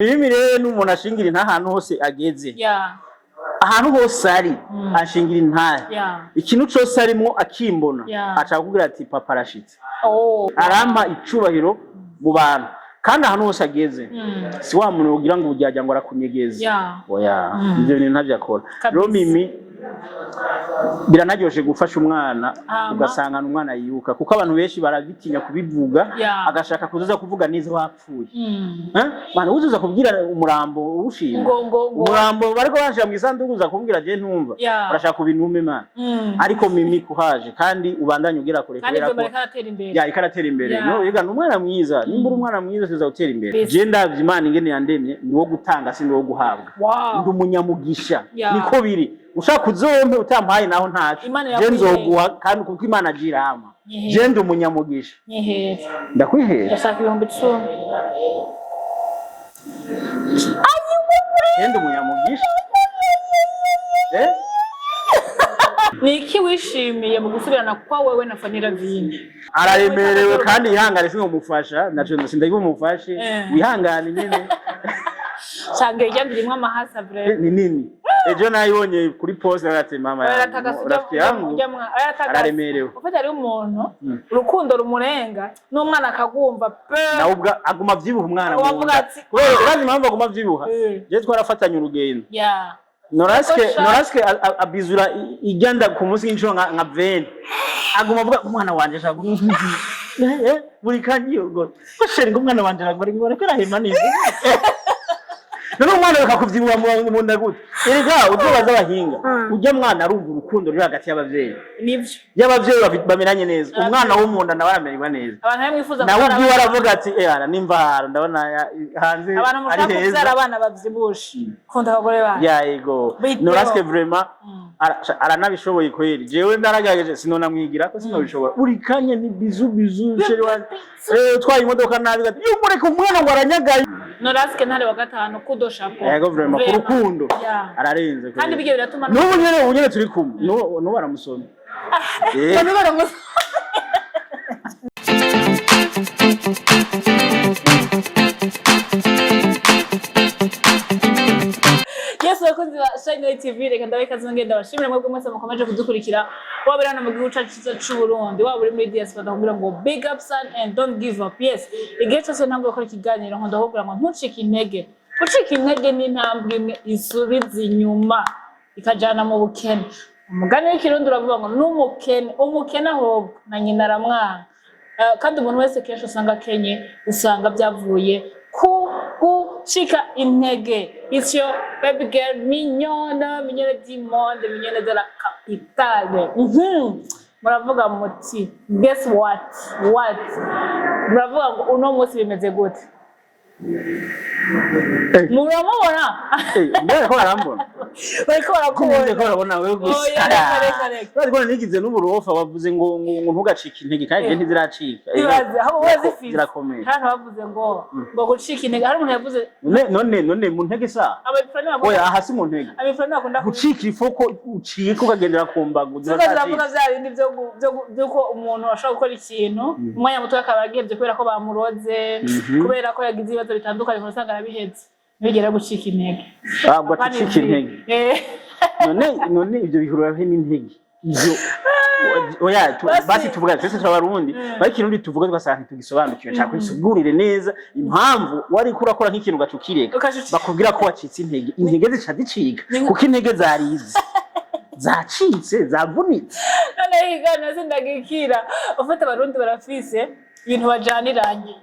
Mimi rero n'umuntu ashingira inta ahantu hose ageze. Ahantu hose ari ashingira inta. Ikintu cyose arimo akimbona aca kugira ati papa arashitse. Arampa icubahiro mu bantu. Kandi ahantu hose ageze si wa muntu ugira ngo ujyaje ngo arakunyegeza. Oya, ibyo bintu ntabyakora. Rero Mimi biranaryoshe gufasha umwana ugasanga umwana yibuka kuko abantu benshi barabitinya kubivuga agashaka kuzoza kuvuga neza wapfuye. Bana uzuza kubwira umurambo urushimwe umurambo bariko bashira mu isanduku uza kubwira je ntumva urashaka kubintume mana ariko Mimi kuhaje kandi ubandanye ugira kure kubera ko ikaratera imbere no yiga n'umwana mwiza nimbura umwana mwiza tuza gutera imbere je ndavye Imana ingene yandemye ni wo gutanga sindi wo guhabwa ndi umunyamugisha niko biri ushaka kuzompe utampaye naho ntacyo je nzoguha kandi kuko Imana agira ama je ndi umunyamugisha ndakwihera yashaka 10,000 ndi umunyamugisha Niki wishimiye mu gusubirana kwa wewe na Fanira Vini araremerewe kandi ihangane singo mufasha naco sindabimufashe wihangane nyene Change yandirimwe amahasa bre ni nini ejo nayibonye kuri post ati mama rafiki yangu araremerewe ufite ari umuntu urukundo rumurenga n'umwana akagumva pe na ubwo aguma vyibuha umwana mu kandi impamvu aguma vyibuha je twarafatanye urugendo Noraske abizura igenda ku munsi w'inshuro nka 20 aguma avuga umwana wanje shaka buri kanyi ubwo kwasheri ngo umwana wanje bari ngo rekera hema neza none umwana bakakuvyibuha mu nda gute erega uzobaza abahinga ujya mwana arumva urukundo ruri hagati y'abavyeyi nivyo y'abavyeyi bamenanye neza umwana wo mu nda nawe aramererwa neza abantu bamwifuza nawe ubwo baravuga ati ana nimvara ndabona hanze ari heza abana bavyibushe kunda abagore bana yego Noraske vraiment aranabishoboye kweri jewe ndaragageje sinona mwigira ko sinobishobora uri kanye ni bizu sheri wa twaye imodoka nabi gati yumureke umwana ngo aranyagaye Noraske ntare wa gatanu kudoshapo yego vraiment ku rukundo ararenze kandi bige biratuma n'ubu nyene turi kumwe no baramusoma no baramusoma Yes, wakunzi wa Shine TV reka ndabe kazi ngenda bashimira mwebwe mwese mukomeje kudukurikira wabirana mu gihugu cyacu cy'u Burundi waburi muri diaspora ndavuga ngo big up son and don't give up. Yes, igihe cyose ntabwo gukora ikiganiro ngo ndavuga ngo ntucike intege. Gucika intege ni intambwe imwe isubiza inyuma ikajana mu bukene. Umugani w'ikirundi uravuga ngo umukene ahubwo na nyina aramwana. Kandi umuntu wese kenshi usanga kenye usanga byavuye ku gucika intege. It's your baby girl mignonne du monde, mignonne de la capitale. Muravuga muti guess what muravuga ngo uno munsi bimeze gute muramubona mbere ko arambona bariko barakubona ko arabona wewe gusa bariko nigize n'uburofa bavuze ngo ntugacika intege kandi ntiziracika ibaze aho wazifise zirakomeye kandi bavuze ngo gucika intege hari umuntu yavuze none mu ntege sa oya hasi mu ntege abifrani bakunda gucika ifoko uciye ko kagendera ku mbago ziravuga bya bindi byo ko umuntu ashobora gukora ikintu umwanya muto akaba yagevye kubera ko bamuroze kubera ko yagize ibibazo bitandukanye ko usanga arabihetse bigera gucika intege gucika intege none ibyo bihurura he n'intege ibyo oya basi tuvuga twese twabarundi bari kirundi tuvuga twasanga tugisobanukiwe cyako isugurire neza impamvu wari kurakora nk'ikintu gacukireka bakubwira ko wacitse intege zica zicika kuko intege zarize zacitse zavunitse none higana sindagikira ufata abarundi barafise ibintu bajaniranye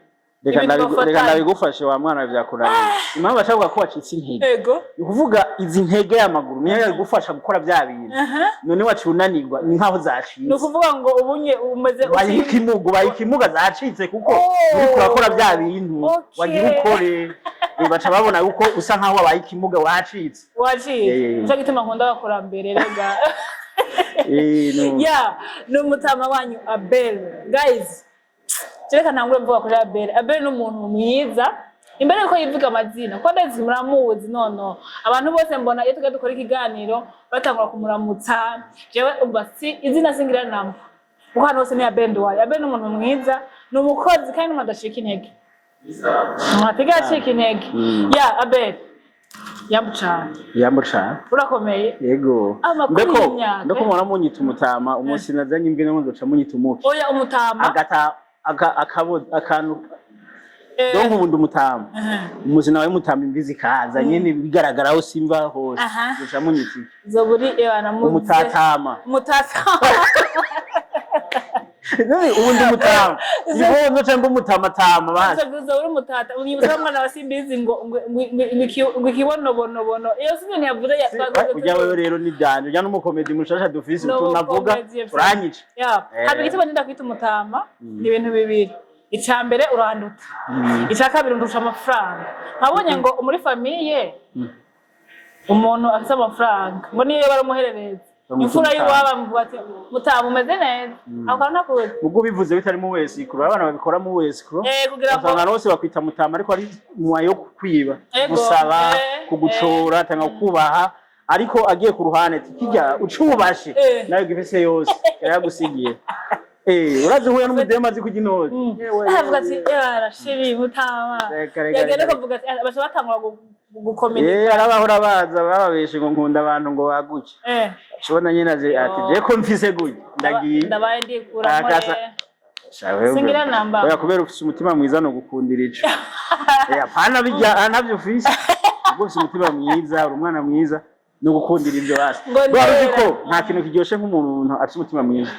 reka ndabigufashe wa mwana byakunaniye impamvu bashaka ko wacitse intege yego ukuvuga izi ntege y'amaguru niyo yagufasha gukora bya bintu none wacunanirwa ni nkaho zacitse no kuvuga ngo ubunye umeze bayikimuga zacitse kuko uri kurakora bya bintu wagira ukore baca babona uko usa nkaho wabaye ikimuga wacitse cyo gituma nkunda bakora mbere rega no mutama wanyu Abel guys Jereka ntangure mvuga kuri Abel n'umuntu mwiza imbere yuko yivuga amazina ko ndazi muramuzi nono abantu bose mbona iyo tuga dukora ikiganiro batangura kumuramutsa jewe umva si izina singira namba uko hano hose ni Abel n'umuntu mwiza n'umukozi kandi n'umadashika intege Mwatiga chiki intege. Ya Abel. Yambucana. Urakomeye. Yego. Ndako mwana munyita umutama umunsi nazanye imbwe n'umuntu uca munyita umuki. Oya umutama. Agata akantu donc ubundi umutama. Umuzina wawe mutama imbizi kaza nyene bigaragaraho simva hose. Uca munyita. Zoburi ebana mu umutatama. Umutatama. Ubundi umutama. Ibo no cyangwa umutamatama basi. Zoburi umutata. Unyibuza mwana wa simbizi ngo ikibonobono. Iyo sinye ntiyavuze yatwagoze. Ujya wewe rero ni danje. Ujya n'umukomedi mushasha dufise tunavuga turanyica. Habiri kiba ndenda kwita umutama ni ibintu bibiri. Icambere uranduta. Ica kabiri ndusha amafaranga. Nkabonye ngo muri famille umuntu afite amafaranga. Ngo niyo baramuherereza. Imfura y'uwaba mvuga ati mutama umeze neza. Akana kuze. Ubwo bivuze bitari mu wese ikuru abana babikora mu wese ikuru. Kugira ngo abana bose bakwita mutama ariko ari mwayo kwiba. Gusaba kugucora tanga kubaha ariko agiye ku ruhande tikijya ucubashe nayo gifese yose yaragusigiye. Urazi huye n'umudema azi kuginoza. Avuga ati yarashiri mutama. Yagenda kuvuga ati basha batangwa gukomeza. Arabahora baza bababeshe ngo nkunda abantu ngo baguke. Shobona nyene ati je ko mfise gutya ndagiye. Ndabaye ndikura muri. Singira namba. Oya kubera ufise umutima mwiza no gukundira ico. Apana bijya anavyo ufise. Ubwo ufise umutima mwiza, uri umwana mwiza. No gukundira ibyo basi. Bavuze ko nta kintu kiryoshe nk'umuntu afite umutima mwiza.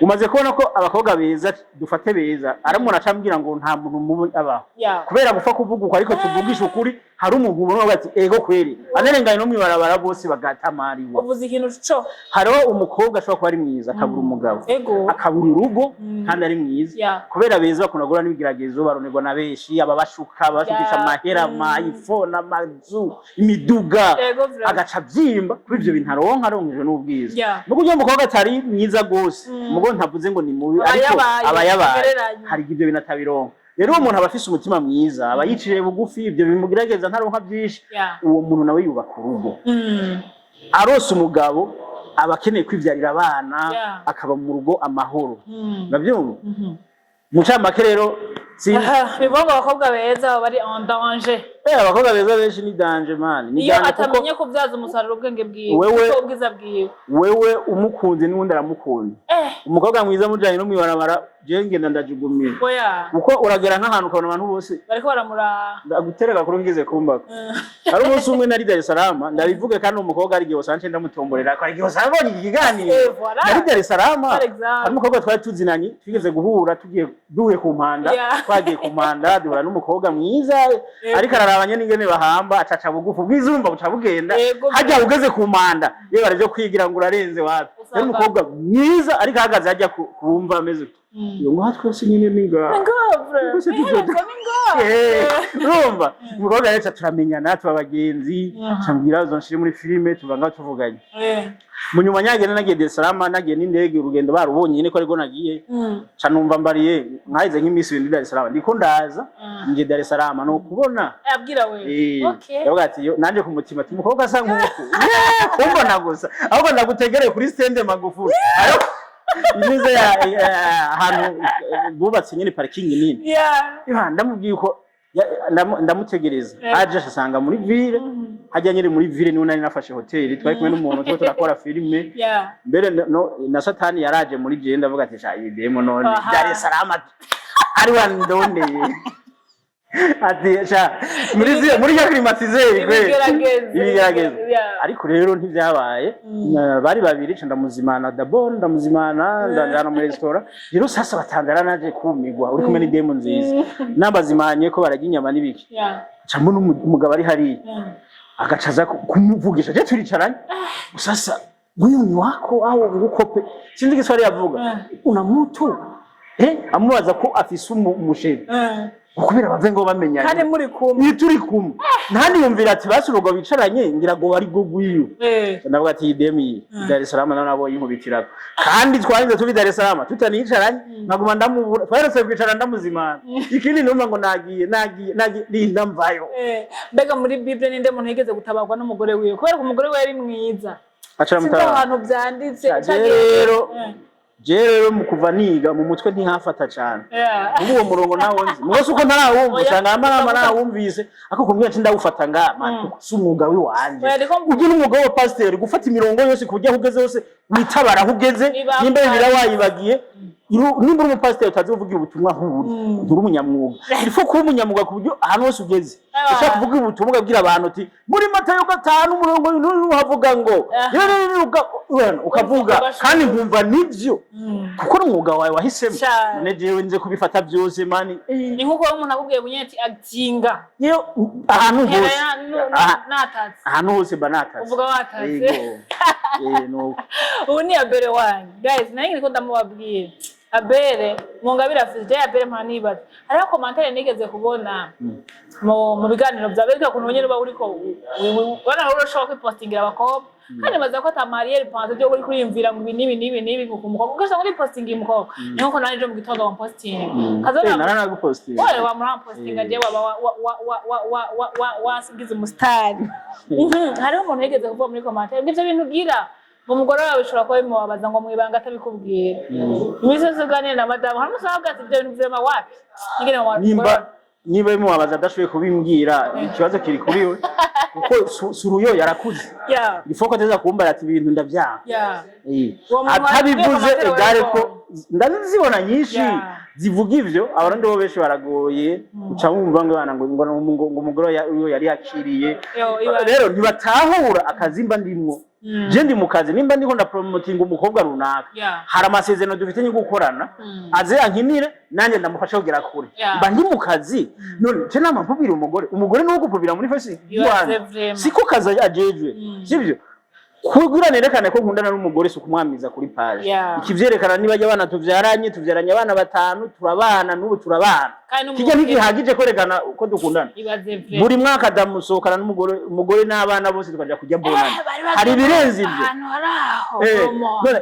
Umaze kubona ko abakobwa beza dufate beza aramuntu acambwira ngo nta muntu mubi abaho. Kubera gupfa kuvuga uko ariko tuvugisha ukuri hari umuntu ubona ati ego kweri anerenganye no mwibarabara bose bagatamariwa. Uvuze ikintu cyo. Hariho umukobwa ashobora kuba ari mwiza akabura umugabo. Akabura urugo kandi ari mwiza. Kubera beza bakunda gura n'ibigeragezo baronerwa na beshi ababashuka bashukisha amahera iPhone amazu imiduga agaca byimba kuri ibyo bintu aronkeje n'ubwiza. Nuko ujye umukobwa atari mwiza gose mugo ntavuze ngo ni mubi ariko abayabaye hari ibyo bintu atabironka. Rero umuntu aba afise umutima mwiza aba yiciye bugufi ibyo bimugerageza ntaronka byinshi uwo muntu nawe yubaka urugo. Arose umugabo aba akeneye kwivyarira abana akaba mu rugo amahoro. Navyumva mucamake rero bibongo abakobwa beza bari en danger. Abakobwa beza benshi ni danger man. Iyo atamenye kubyaza umusaruro ubwenge bwiwe ubwiza bwiwe. Wewe umukunze n'undi aramukunda. Umukobwa mwiza mujanye no mwibarabara je ngenda ndajugumira. Uko uragera nk'ahantu ukabona abantu bose bariko baramura ndagutereka kuri ngize kumbaka. Ari umunsi umwe nari Dar es Salaam ndabivuge kandi umukobwa ari gihe sanje ndamutomborera ko ari gihe sabonye ikiganiro. Nari Dar es Salaam ari umukobwa twari tuzinanye twigeze guhura tugiye duhe ku mpanda twagiye ku mpanda duhura n'umukobwa mwiza ariko ararabanye n'ingene bahamba acaca bugufu bwizumba buca bugenda hajya ugeze ku mpanda yewe araje kwigira ngo urarenze wapi. Ari umukobwa mwiza ariko ahagaze hajya kumva ameze iyo ngo twese nyine ninga urumva umukobwa rero turamenyana tubabagenzi cyambwira uzonshire muri filime tuvanga tuvuganye. Munyuma nyagene nagiye Dar es Salaam nagiye n'indege urugendo barubonye nyine ko ariko nagiye canumva mbariye nkahize nk'imisi ndi Dar es Salaam ndiko ndaza nje Dar es Salaam no kubona abwira we yavuga ati yo nanje ku mutima ati umukobwa asa nk'uko kumbona gusa ahubwo ndagutegereye kuri stende Magufuli imize ahantu bubatse nyine parking nini ndamubwiye ko ndamutegereza aje asanga muri ville hajya nyine muri ville niho nari nafashe hotel twari kumwe n'umuntu cyo turakora filime mbere na satani yaraje muri je ndavuga ati sha idemo none Dar es Salaam ari wandondeye ati sha muri ya climatiseur kwe ibigerageza ariko rero ntivyabaye bari babiri cyo ndamuzimana d'abord ndamuzimana ndana mu restaurant rero sasa batandara naje kumigwa uri kumwe ni demo nziza nabazimanye ko barajya inyama nibiki cambo n'umugabo ari hari agacaza kumuvugisha je turicaranye sasa nguyunyu wako aho ngukope sinzi giswari yavuga una mutu amubaza ko afise umusheri ukubera bave ngo bamenyanye kandi muri kumwe ni turi kumwe ntandi yumvira ati basurugo bicaranye ngira ngo bari gugwiyo ndavuga ati idemi Dar es Salaam nabo yinkubitira kandi twarinze tuvi Dar es Salaam tutanicaranye naguma ndamubura twarose kwicara ndamuzimana ikindi numva ngo nagiye rinda mvayo mbega muri Bible ninde muntu yigeze gutabagwa n'umugore wiwe kubera ko umugore we yari mwiza acara mutaba abantu byanditse rero je rero mu kuva niga mu mutwe ntihafata cyane uwo murongo nawo nzi mwose uko ntarawumva usanga amara narawumvise ako kumbwira ati ndawufata ngama sumwuga wi wanje ugira umwuga wa pasteur gufata imirongo yose kujya hugeze hose witabara hugeze nimba birawayibagiye nimba uri pasteur utazovugira ubutumwa huri uri umunyamwuga ilifo kuba umunyamwuga ku buryo ahantu hose ugeze ushaka kuvuga ubutumwa bwira abantu ati muri Matayo 5 umurongo havuga ngo ukavuga kandi nkumva nivyo kuko umwuga wawe wahisemo none jewe nze kubifata byose mani ni nkuko umuntu akubwiye bunyeti actinga yo ahantu hose natatse ahantu hose banatase uvuga watatse no ubu ni Abere wanyu guys nange niko ndamubabwira Abere Mungabira Fizde Abere mpanibaza hariho commentaire nigeze kubona mu biganiro bya Abere ko nyine uba uriko wana urashobora kwipostingira abakobwa kandi baza ko atamariye ripanze byo uri kuriyumvira ngo nibi ngukumuko ugasa muri postingi umukobwa niho ko nanje mu gitondo wa posting kazana narana guposting wale wa muri posting aje wasigize umustari hariho umuntu yigeze kuvuga muri commentaire ngivyo bintu gira umugore wawe bishobora kuba bimubabaza ngo mwibanga atabikubwira imisozi uganira na madamu hari umusaba ati ibyo bintu vyema wapi ngire mu niba bimubabaza adashoboye kubimbwira ikibazo kiri kuri we kuko suruyo yarakuze ifoko ateza kumbara ati ibintu ndavyanga atabivuze egare ko ndazibona nyinshi zivuga ivyo abarundi bo benshi baragoye uca wumva ngo bana ngo umugore yari yakiriye rero ntibatahura akazimba ndimwo je ndi mu kazi nimba ndiko nda promoting umukobwa runaka hari amasezerano dufite nyi gukorana aze ankinire nanje ndamufasha kugera kure mba ndi mu kazi none je namapubira umugore no gupubira muri face siko kaza ajejwe sivyo kugira nerekane ko nkundana n'umugore so kumwamiza kuri page ikivyerekana niba abana tuvyaranye abana 5 turabana n'ubu turabana kijya ntigihagije korekana uko dukundana buri mwaka damusokana n'umugore n'abana bose tukaja kujya bonana hari birenze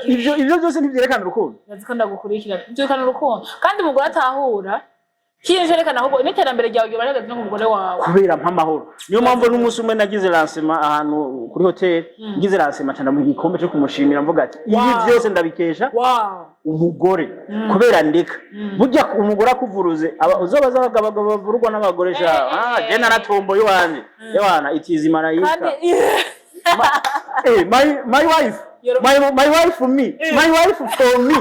ivyo byose ntivyerekana urukundo nazikunda gukurikira byerekana urukundo kandi umugore atahura kiyerekana ahubwo n'iterambere ryawe baragaze no umugore wawe kubera mpamahoro niyo mpamvu n'umunsi umwe nagize lancement ahantu kuri hotel ngize lancement cyane mu gikombe cyo kumushimira mvuga ati ibi byose ndabikesha umugore kubera ndeka burya umugore akuvuruze uzobaza abagabo bavurwa n'abagore je naratomboye wanje yabana itizi marayika my wife my wife for me my wife for me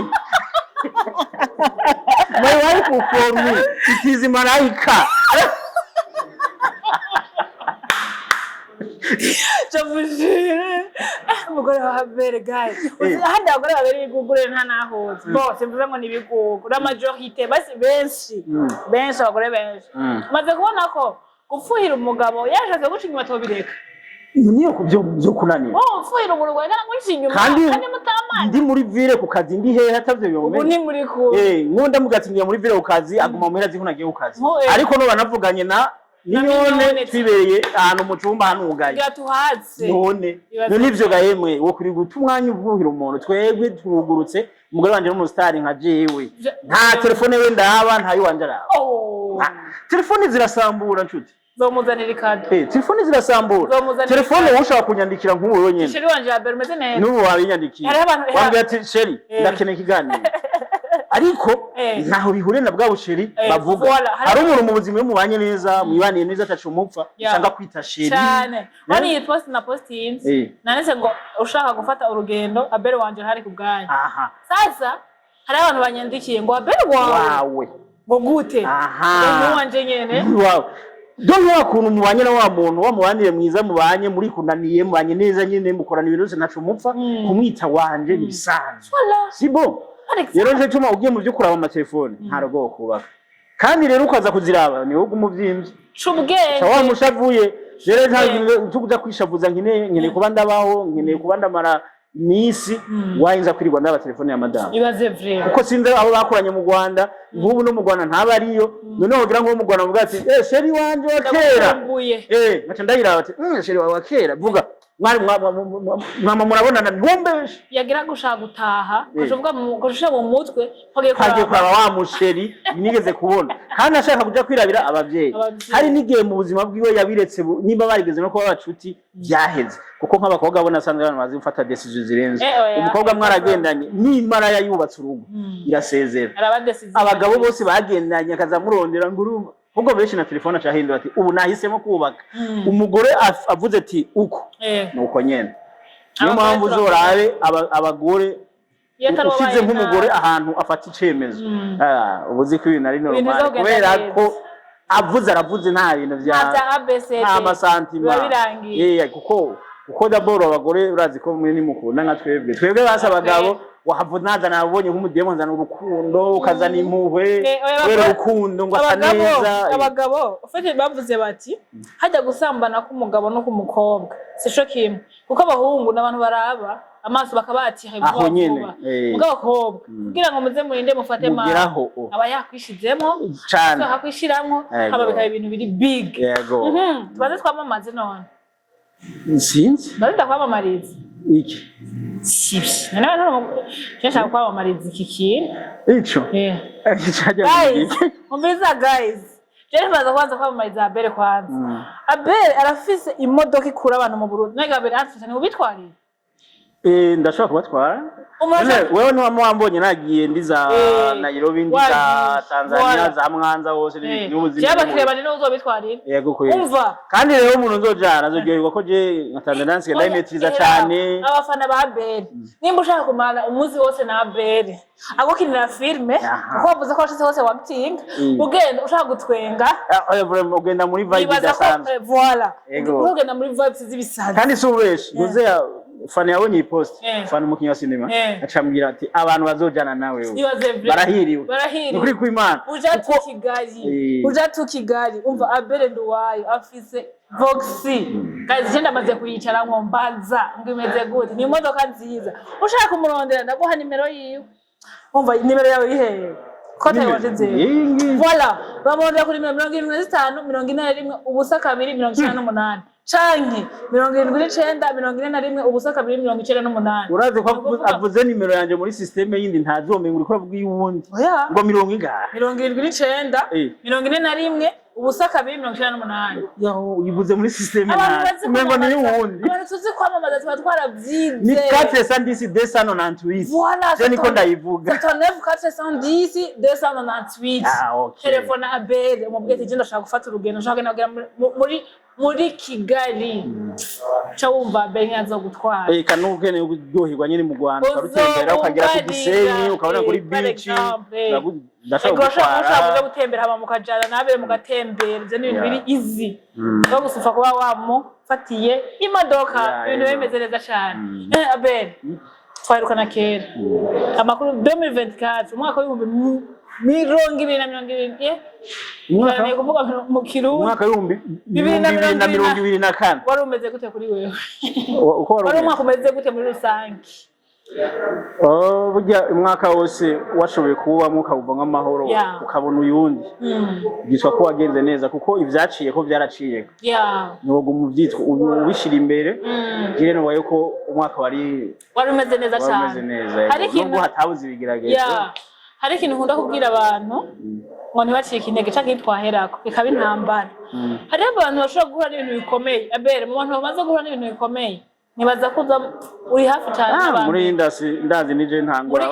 my wife for me it is malaika umugore wa Abere guys handi abagore babiri bigugure nta nahoze bose mvuze ngo nibigugu la majorité basi benshi abagore benshi maze kubona ko gufuhira umugabo yashatse guca inyuma tobireka niyo kubyo kunanira fuhira umurwa ngana muri inyuma kandi mutamana ndi muri ville ku kazi ndi hehe atavyo bimwe ubu ni muri ku nkunda mugatingiye muri ville ku kazi aguma muhera zikunagiye ku kazi ariko no banavuganye na niyone twibereye ahantu mu cumba hano ugaye gatuhatse none nivyo gahemwe wo kuri gutumwanya uvuhira umuntu twebwe turugurutse umugore wanje n'umustar nka jewe nta telefone we ndaba ntayo wanje ara telefone zirasambura nshuti zomuzanira ikadi telefone zirasambura telefone woshaka kunyandikira nk'uwo wenyene sheri wanje Abere umeze neza n'ubu wabinyandikiye wambye ati sheri ndakeneye ikiganiro ariko ntaho bihure na bwa busheri bavuga hari umuntu mu buzima mubanye neza mwibaniye neza atacu umupfa usanga kwita sheri cyane hani iyi post na posting nanese ngo ushaka gufata urugendo Abere wanje hari kubganya sasa hari abantu banyandikiye ngo Abere wawe ngo gute ngo wanje nyene wawe Dongo wakuntu mubanye na wa muntu wamubanire mwiza mubanye muri kunaniye mubanye neza nyine mukorana ibintu nacu mupfa kumwita wanje bisanzwe sibo rero nje tuma ugiye mu byo kuraba ama telefone ntarogo kubaka kandi rero ukaza kuziraba ni wowe umuvyimbye cubwenge sawa mushavuye rero nta tukuja kwishavuza nkine kuba ndabaho nkine kuba ndamara misi wainza kwirwa ndaba telefone ya madame ibaze vrai kuko sinze abo bakoranye mu Rwanda nk'ubu no mu Rwanda ntaba none wogira ngo mu Rwanda muvuga ati sheri wanje wa kera ngaca ndayiraba ati sheri wa kera vuga mwari mwama murabonana ntumbeshe yagira gushaka gutaha kuvuga mu mutwe kagiye kuraba wa musheri nigeze kubona kandi ashaka kuja kwirabira abavyeyi hari n'igihe mu buzima bwiwe yabiretse nimba barigeze no kuba abacuti byaheze kuko nk'abakobwa bona asanzwe abantu bazi gufata decision zirenze umukobwa mwaragendanye nimara yayubatse urugo irasezera abagabo bose bagendanye akazamurondera nguru ubwo benshi na telefone acahindura ati ubu nahisemo kubaka umugore avuze ati uko nuko nyene niyo mpamvu uzorabe abagore ushize nk'umugore ahantu afata icemezo ubuzi ko ibintu ari normal kubera ko aravuze nta bintu bya nta masantima kuko d'abord abagore urazi ko mwe nimukunda nka twebwe basa abagabo wahavunaza nabonye nk'umudemo nzana urukundo ukazana impuhwe wera urukundo ngo asa neza abagabo ufite bavuze bati hajya gusambana k'umugabo no k'umukobwa sisho kimwe kuko abahungu n'abantu baraba amaso bakabati aho nyene mugabakobwa kugira ngo muze murinde mufate ma aba yakwishizemo cyane hakwishiramwo aba bikaba ibintu biri big tubaze twamamaze none sinzi barinda kwamamariza iki sibye nshaka kwamamariza iki kintu ico guys Jere baza kwanza kwamamariza Abel kwanza Abel arafise imodoka ikura abantu mu Burundi nega Abel afise ni ubitwarira ndashobora kubatwara wewe wambonye nagiye ndiza Nairobi ndiza Tanzania za Mwanza hose n'ubuzima cyaba kirebane no uzobitwarira yego kweli umva kandi rero umuntu nzojana azoryoherwa ko je nka Tanzania nsigaye ndayimetriza cyane abafana ba Abel nimba ushaka kumara umunsi wose na Abel agukinira filme kuko wavuze ko washitse hose wacting ugenda ushaka gutwenga ugenda muri vibe dasanzwe voilà ugenda muri vibes z'ibisanzwe kandi subeshi guze fani yabonye post fani umukinnyi wa cinema acambwira ati abantu bazojana nawe barahiriwe nukuri ku Imana uja tu Kigali umva Abel Nduwayo afise Voxi kazi cyenda maze kuyicara ngo mbaza ngo imeze gute ni imodoka nziza ushaka kumurondera ndaguha nimero yiwe umva nimero yawe iheye kote wajenze voilà bamondera kuri 75 41 ubusa 298 canke 79 ubusa 298 urazi ko avuze nimero yanje muri systeme yindi ntazomenya uri ko avuga yuwundi ngo 79 41 ubusa 298 yaho yivuze muri systeme ngo ni yuwundi abantu tuzi kwamamaza tuba twaravyize ni 410 298 voilà je niko ndayivuga 410 298 telefone Abel umubwete je ndashaka gufata urugendo nshaka kugera muri Kigali cha wumva Abel nyazo gutwara kanuke ne uryoherwa nyine mu Rwanda karutembera ukagera ku Gisenyi ukabona kuri beach ndashaka gutembera haba mukajana nabere mugatembera je n'ibintu biri easy no gusufa kuba wamufatiye imodoka ibintu bimeze neza cyane Abel twarukana kera amakuru 2024 umwaka w'ibihumbi 2020 umwaka kuvuga mu kirundi umwaka w'ibihumbi 2024 wari umeze gute kuri wewe uko wari umwaka umeze gute muri rusange burya umwaka wose washoboye kubamo ukawuva nk'amahoro ukabona uyundi byitwa ko wagenze neza kuko ivyaciye ko byaraciye nubwo mu byitwa ubishira imbere gire no wayo ko umwaka wari umeze neza cyane hari ikintu hatabuze ibigeragezo hari ikintu nkunda kubwira abantu ngo ntibacike intege canke twaherako ikaba intambara hari abantu bashobora guhura n'ibintu bikomeye Abel mu bantu bamaze guhura n'ibintu bikomeye nibaza kuza uri hafi cyane abantu muri industry ndazi nije ntangura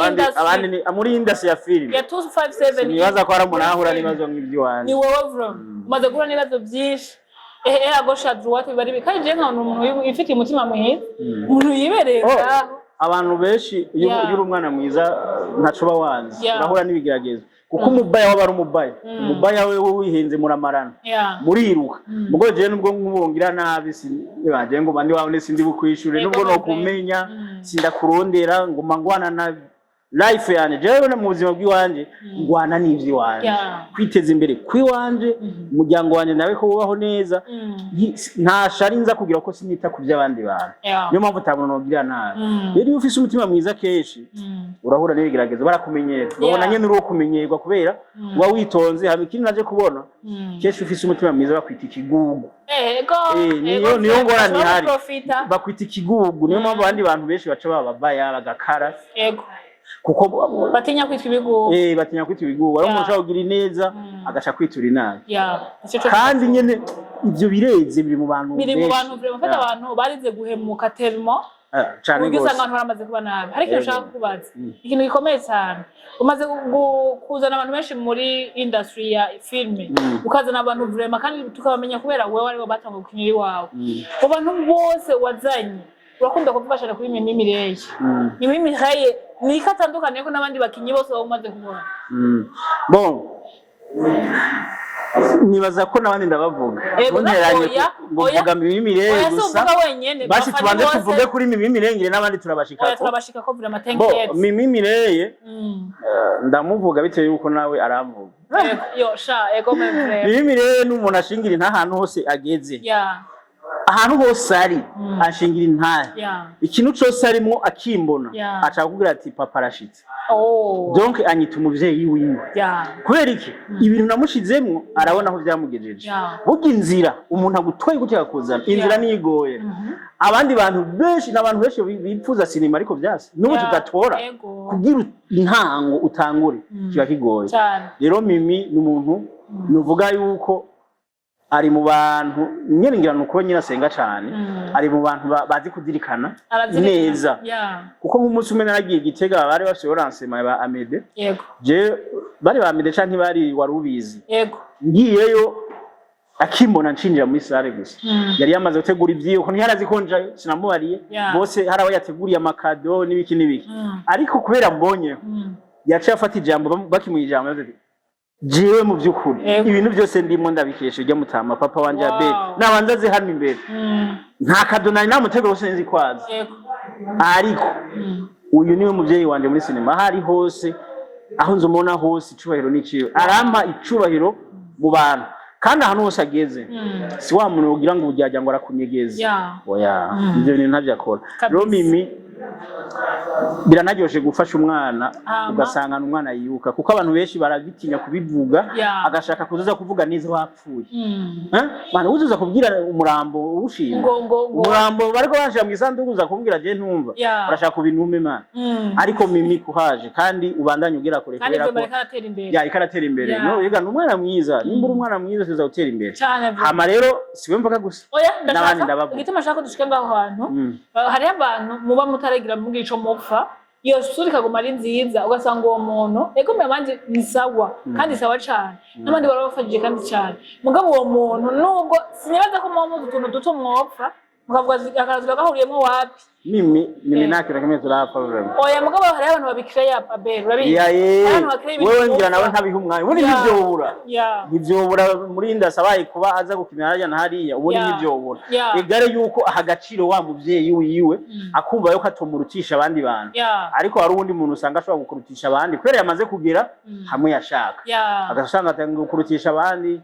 abandi ni muri industry ya film ya 257 nibaza ko ari munahura nibazo nk'ibyo wanje ni wowe from umaze guhura n'ibibazo byinshi agosha droite bari bikari je nka umuntu ifite umutima mwiza umuntu yibereka abantu benshi iyo uri umwana mwiza ntacoba wanze urahura n'ibigeragezo kuko umubaya waba ari umubaya wewe wihenze muramarana muriruka mugo je nubwo nkubongira nabi baje ngo bandi wawe sindi bukwishure nubwo no kumenya sinda kurondera ngo mangwana na life yanje jewe mu buzima bw'iwanje ngwana n'ivyo wanje kwiteza imbere kwiwanje umuryango wanje nawe ko ubaho neza nta shari nza kugira ko sinita ku by'abandi bantu niyo mpamvu utabona nogira nabi rero iyo ufise umutima mwiza keshi urahura n'ibigeragezo barakumenyera babona nyene uri kumenyerwa kubera uba witonze hama ikindi naje kubona keshi ufise umutima mwiza bakwita ikigugu niyo ngorane ihari bakwita ikigugu niyo mpamvu abandi bantu benshi baca bababaya bagakara kuko batinya kwitwa ibigugu batinya kwitwa ibigugu ari umuntu ushaka kugira ineza agaca kwitura inabi kandi nyene ivyo bireze biri mu bantu bafata abantu barize guhemuka termo cyane gose usanga abantu baramaze kuba nabi ariko ushaka kubaza ikintu gikomeye cyane umaze kuzana abantu benshi muri industry ya filme ukazana abantu vraiment kandi tukabamenya kubera wewe ari bo batanga gukinira iwawe abo bantu bose wazanye urakunda kuvuga cyane kuri Mimi Mireille Mimi Mireille ni katandukanye ko nabandi bakinyi bose bamaze kubona bon nibaza ko nabandi ndabavuga bonteranye ngovuga Mimi Mireille gusa basi tubanze tuvuge kuri Mimi Mireille n'abandi turabashika ko vraiment thank you Mimi Mireille ndamuvuga bitewe yuko nawe aravuga yo sha ego Mimi Mireille n'umuntu ashingira intahantu hose ageze ahantu hose ari ashingira intare ikintu cyose arimo akimbona aca kugira ati papa arashitse donc anyita umuvyeyi wiwe kubera iki ibintu namushizemwo arabona aho byamugejeje burya inzira umuntu agutwaye gutya kuzana inzira nigoye abandi bantu benshi n'abantu benshi bipfuza sinema ariko byase n'ubu tudatora kugira intango utangure kiba kigoye rero Mimi n'umuntu nuvuga yuko ari mu bantu nyiringira nuko nyina senga cyane ari mu bantu bazi kudirikana neza kuko nk'umunsi umwe naragiye Gitega bari bafite oransema ba Amede je bari ba Amede canke bari warubizi ngiyeyo akimbona nshinjira muri sare gusa yari yamaze gutegura ivyiyo ko ntiharazi konja sinamubariye bose haraho yateguriye amakado n'ibiki ariko kubera mbonye yaciye afata ijambo bakimuye ijambo jewe mu byukuri ibintu byose ndimo ndabikesha ujya mutama papa wanje abe nabanza ze hano imbere nta kadonari namutego bose nzi kwaza ariko uyu niwe muvyeyi wanje muri sinema hari hose aho nzomona hose icubahiro n'iciwe arampa icubahiro mu bantu kandi ahantu hose ageze si wa muntu ugira ngo ujyajya ngo arakunyegeza oya ivyo bintu ntavyakora rero Mimi biranaryoshe gufasha umwana ugasanga umwana yibuka kuko abantu benshi barabitinya kubivuga agashaka kuzoza kuvuga neza wapfuye bana uzuza kubwira umurambo urushimwe umurambo bariko bashira mu isanduku uza kubwira je ntumva urashaka kubintume mana ariko Mimi kuhaje kandi ubandanye ugira kure kubera ko ikaratera imbere no yiga n'umwana mwiza nimbura umwana mwiza tuza gutera imbere hama rero siwe mvuga gusa n'abandi ndabavuga igituma shaka dushike ngaho hantu hari abantu muba mutaragira mu gico mupfa iyo suri kaguma ari nziza ugasanga uwo muntu ego mabanje ni sawa kandi sawa cyane n'abandi barabafashije kandi cyane mugabo uwo muntu nubwo sinyabaza ko mu tuntu duto mwopfa mukavuga akarazwa gahuriyemo wapi Mimi nakira kamwe turapfa vraiment oya mugabo hari abantu babikira Abel urabizi wewe ngira nawe ntabiha umwanya ubundi n'ivyobura muri ndasabaye kuba aza gukinira hariya na hariya ubundi n'ivyobura egare yuko aha gaciro wa muvyeyi wiwe akumva yuko atomurutisha abandi bantu ariko hari uwundi muntu usanga ashobora gukurutisha abandi kwera yamaze kugera hamwe yashaka agashanga atanga gukurutisha abandi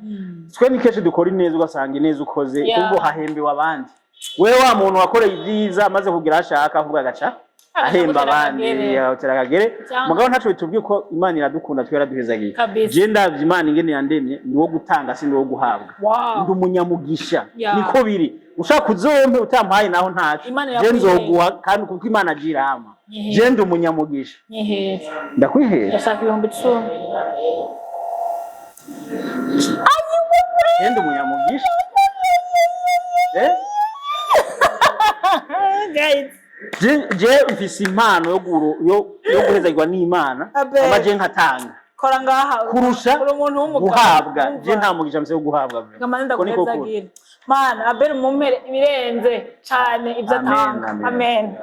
twe ni keshe dukora ineza ugasanga ineza ukoze ubwo hahembewe abandi wewe wa muntu wakoreye ibyiza amaze kugira ashaka avuga agaca ahemba abandi yahotera kagere mugabo ntaco bitubwiye ko Imana iradukunda twera duhezagiye je ndavye Imana ingene yandemye ni wo gutanga si wo guhabwa ndi umunyamugisha niko biri ushaka uzompe utampaye naho ntaco je nzoguha kandi kuko Imana agira ama je ndi umunyamugisha ndakwihera ndashaka 1010 je ndi umunyamugisha je mfise impano yo guhezagirwa n'Imana amaje nkatanga kora ngaha kurusha guhabwa je nta mugisha mse yo guhabwa ko niko kugira mana Abel mumere ibirenze cyane ibyo atanga amen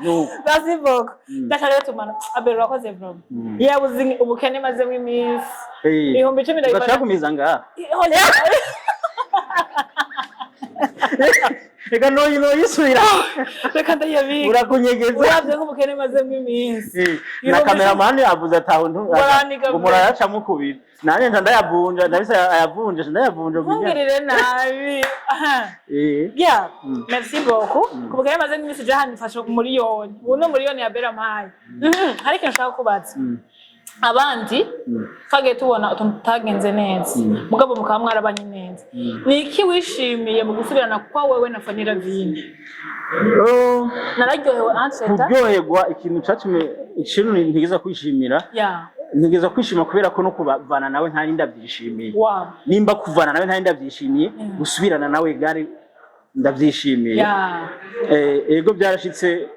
Merci beaucoup. Ndashaka tumana Abel wakoze vlog. Yabuzi ubukene maze mw'iminsi. Ihombe 10 ndayibana. Ndashaka kumiza ngaha. reka noyisubira reka ndayabika urakunyegeza uravye nk'umukene mazemo iminsi na cameraman avuze ataho murayaca mukubira nanye ndayavunja ndabise ayavunje ndayavunje ngirire nabi yeah merci beaucoup kubukene mazemo iminsi jahani mfasha umuriyoni uno muriyoni ya bera mayi hari ikintu nshaka kubaza abandi twage tubona utuntu tutagenze neza mugabo mukaba mwarabanye neza ni iki wishimiye mu gusubirana kwa wewe na Fanny Ravine? Nararyohewe anseta kuryoherwa ikintu cyatumye ikintu ntigeza kwishimira ntigeza kwishima kubera ko no kubavana nawe nta rinda byishimiye nimba kuvana nawe nta rinda byishimiye gusubirana nawe gari ndabyishimiye ego byarashitse